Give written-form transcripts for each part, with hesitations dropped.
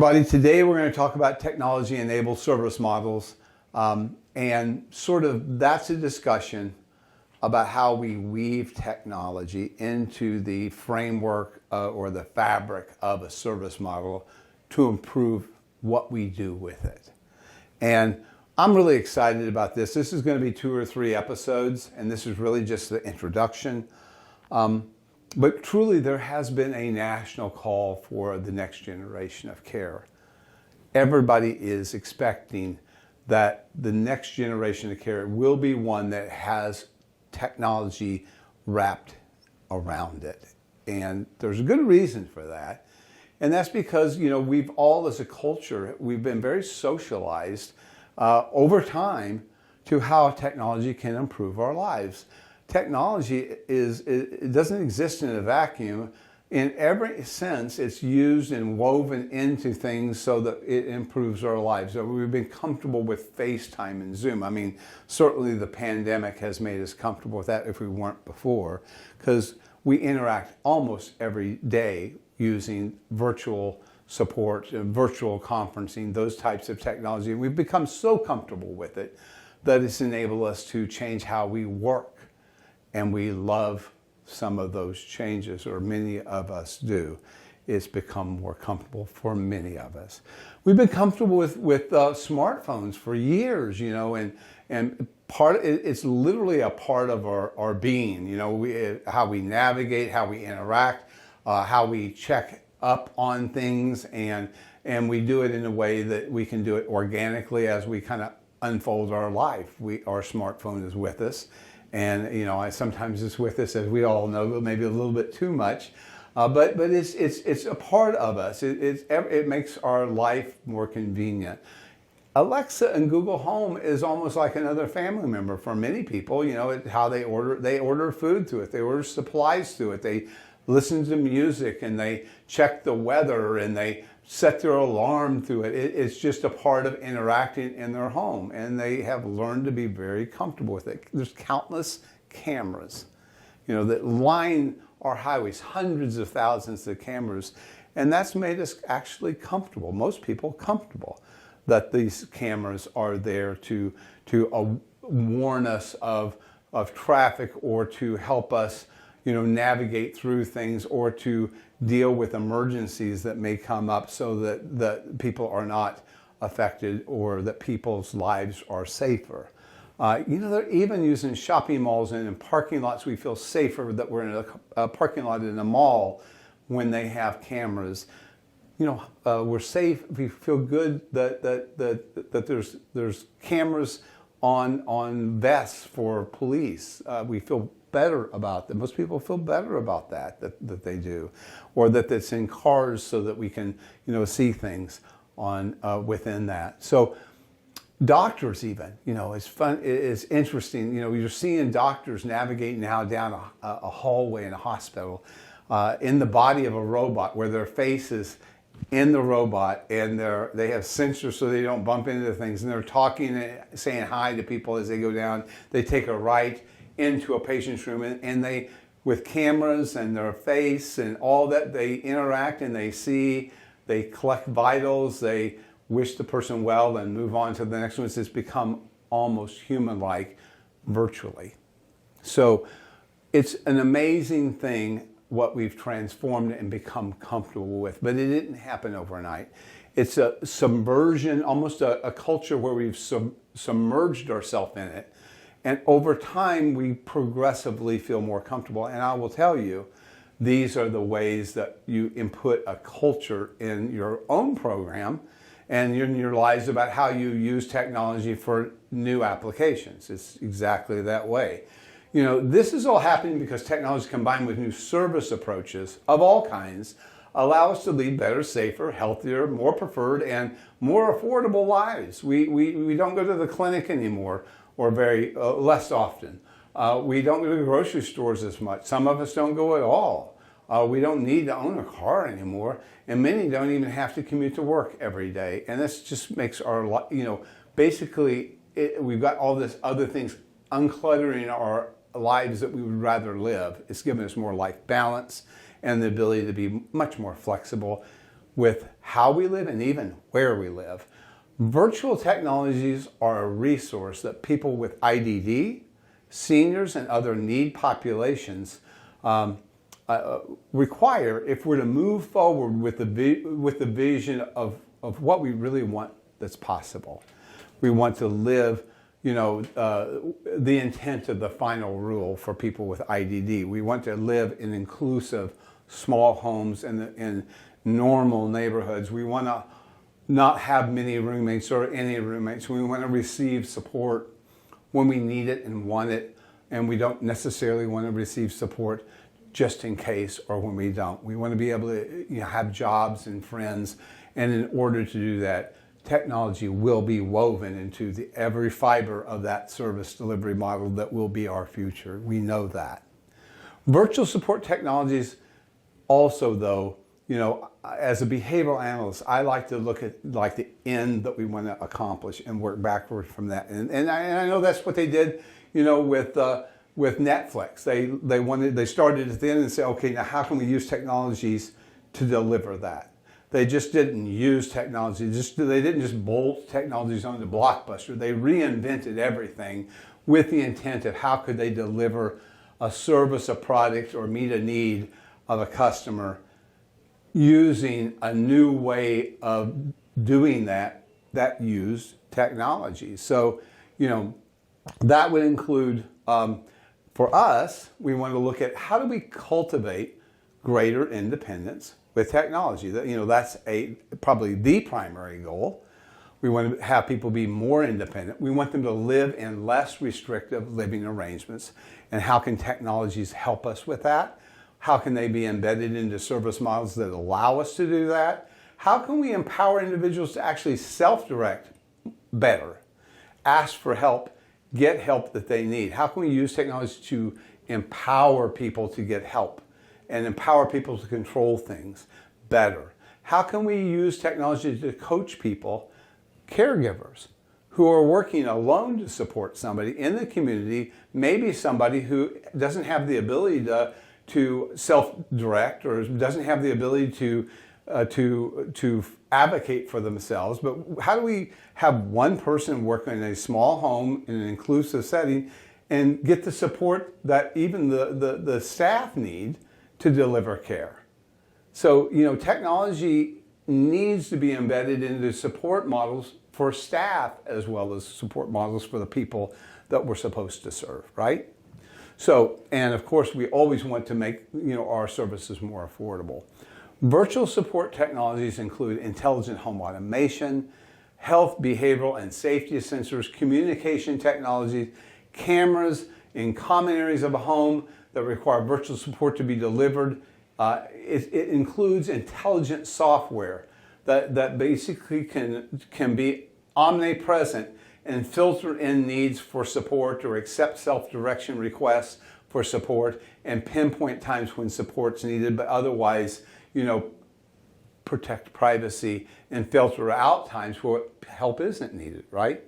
everybody. Today we're going to talk about technology-enabled service models, and sort of that's a discussion about how we weave technology into the framework or the fabric of a service model to improve what we do with it. And I'm really excited about this. This is going to be 2 or 3 episodes, and this is really just the introduction. But truly, there has been a national call for the next generation of care. Everybody is expecting that the next generation of care will be one that has technology wrapped around it. And there's a good reason for that. And that's because, we've all as a culture, we've been very socialized over time to how technology can improve our lives. Technology it doesn't exist in a vacuum. In every sense, it's used and woven into things so that it improves our lives. So we've been comfortable with FaceTime and Zoom. I mean, certainly the pandemic has made us comfortable with that if we weren't before, because we interact almost every day using virtual support and virtual conferencing, those types of technology. We've become so comfortable with it that it's enabled us to change how we work. And we love some of those changes, or many of us do. It's become more comfortable for many of us. We've been comfortable with smartphones for years, and it's literally a part of our being. How we navigate, how we interact, how we check up on things, and we do it in a way that we can do it organically as we kind of unfold our life. Our smartphone is with us. And sometimes it's with us, as we all know, maybe a little bit too much, but it's a part of us. It makes our life more convenient. Alexa and Google Home is almost like another family member for many people. How they order food through it, they order supplies through it, they listen to music, and they check the weather, and they set their alarm through it. It's just a part of interacting in their home, and they have learned to be very comfortable with it. There's countless cameras, that line our highways, hundreds of thousands of cameras, and that's made us actually comfortable, most people comfortable, that these cameras are there to warn us of traffic, or to help us navigate through things, or to deal with emergencies that may come up, so that people are not affected, or that people's lives are safer. They're even using shopping malls and in parking lots. We feel safer that we're in a parking lot in a mall when they have cameras. We're safe. We feel good that there's cameras on vests for police. We feel better about that. Most people feel better about that they do, or that it's in cars so that we can see things on within that. So doctors even, it's fun. It's interesting. You're seeing doctors navigate now down a hallway in a hospital in the body of a robot, where their face is in the robot, and they have sensors so they don't bump into things, and they're talking and saying hi to people as they go down. They take a right into a patient's room, and they, with cameras and their face and all that, they interact, and they see, they collect vitals, they wish the person well, and move on to the next one. It's become almost human-like virtually. So it's an amazing thing what we've transformed and become comfortable with, but it didn't happen overnight. It's a submersion, almost a culture where we've submerged ourselves in it. And over time, we progressively feel more comfortable. And I will tell you, these are the ways that you input a culture in your own program and in your lives about how you use technology for new applications. It's exactly that way. This is all happening because technology combined with new service approaches of all kinds allow us to lead better, safer, healthier, more preferred, and more affordable lives. We don't go to the clinic anymore, or very less often. We don't go to grocery stores as much. Some of us don't go at all. We don't need to own a car anymore, and many don't even have to commute to work every day. And this just makes our life, basically, we've got all this other things uncluttering our lives that we would rather live. It's given us more life balance and the ability to be much more flexible. with how we live and even where we live. Virtual technologies are a resource that people with IDD, seniors, and other need populations require if we're to move forward with the vision of what we really want that's possible. We want to live, the intent of the final rule for people with IDD. We want to live in inclusive small homes in normal neighborhoods. We want to not have many roommates or any roommates. We want to receive support when we need it and want it, and we don't necessarily want to receive support just in case or when we don't. We want to be able to have jobs and friends, and in order to do that, technology will be woven into every fiber of that service delivery model that will be our future. We know that. Virtual support technologies also, though, as a behavioral analyst, I like to look at like the end that we want to accomplish and work backward from that. And I know that's what they did, with Netflix. They started at the end and said, okay, now how can we use technologies to deliver that? They just didn't use technology. They didn't just bolt technologies onto Blockbuster. They reinvented everything with the intent of how could they deliver a service, a product, or meet a need of a customer using a new way of doing that used technology. So, that would include, for us, we want to look at how do we cultivate greater independence with technology. That's probably the primary goal. We want to have people be more independent. We want them to live in less restrictive living arrangements. And how can technologies help us with that? How can they be embedded into service models that allow us to do that? How can we empower individuals to actually self-direct better, ask for help, get help that they need? How can we use technology to empower people to get help and empower people to control things better? How can we use technology to coach people, caregivers, who are working alone to support somebody in the community, maybe somebody who doesn't have the ability to self-direct or doesn't have the ability to advocate for themselves. But how do we have one person work in a small home in an inclusive setting and get the support that even the staff need to deliver care? So, technology needs to be embedded into support models for staff as well as support models for the people that we're supposed to serve, right? So, and of course, we always want to make, our services more affordable. Virtual support technologies include intelligent home automation, health, behavioral, and safety sensors, communication technologies, cameras in common areas of a home that require virtual support to be delivered. It includes intelligent software that basically can be omnipresent and filter in needs for support or accept self-direction requests for support and pinpoint times when support's needed, but otherwise, protect privacy and filter out times where help isn't needed, right?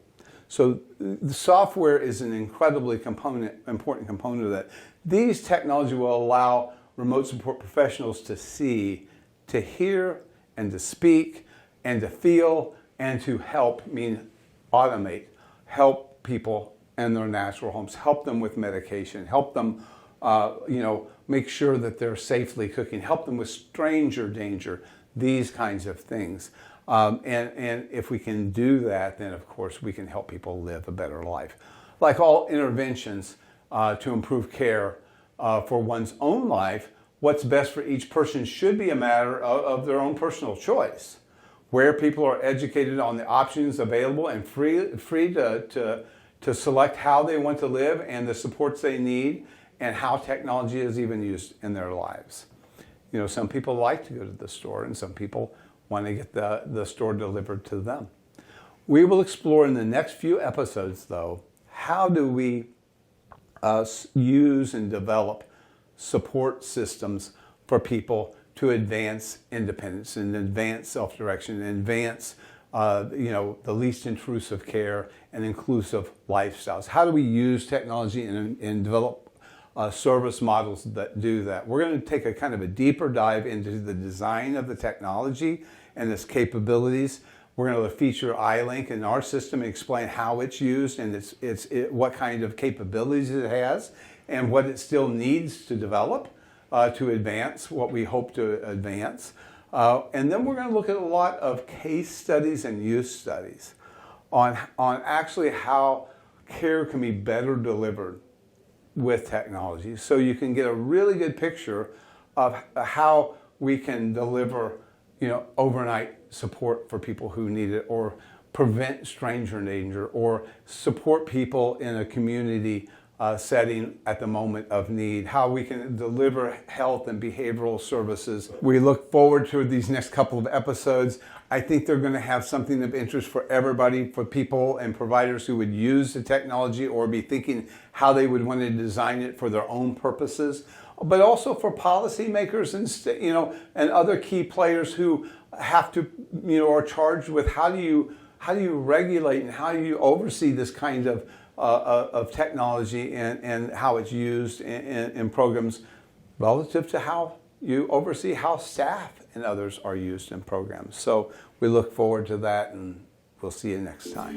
So the software is an incredibly important component of that. These technologies will allow remote support professionals to see, to hear, and to speak, and to feel, and to help, automate, help people in their natural homes, help them with medication, help them, make sure that they're safely cooking, help them with stranger danger, these kinds of things. And if we can do that, then of course we can help people live a better life. Like all interventions to improve care for one's own life, what's best for each person should be a matter of their own personal choice, where people are educated on the options available and free to select how they want to live and the supports they need and how technology is even used in their lives. Some people like to go to the store and some people want to get the store delivered to them. We will explore in the next few episodes, though, how do we use and develop support systems for people to advance independence and advance self-direction and advance the least intrusive care and inclusive lifestyles. How do we use technology and develop service models that do that. We're going to take a kind of a deeper dive into the design of the technology and its capabilities. We're going to feature iLink in our system and explain how it's used and what kind of capabilities it has and what it still needs to develop to advance what we hope to advance. And then we're going to look at a lot of case studies and use studies on actually how care can be better delivered with technology. So you can get a really good picture of how we can deliver, overnight support for people who need it, or prevent stranger danger, or support people in a community setting at the moment of need, how we can deliver health and behavioral services. We look forward to these next couple of episodes. I think they're going to have something of interest for everybody, for people and providers who would use the technology or be thinking how they would want to design it for their own purposes, but also for policymakers and other key players who have to, are charged with how do you regulate and how do you oversee this kind of technology and how it's used in programs relative to how you oversee how staff and others are used in programs. So we look forward to that, and we'll see you next time.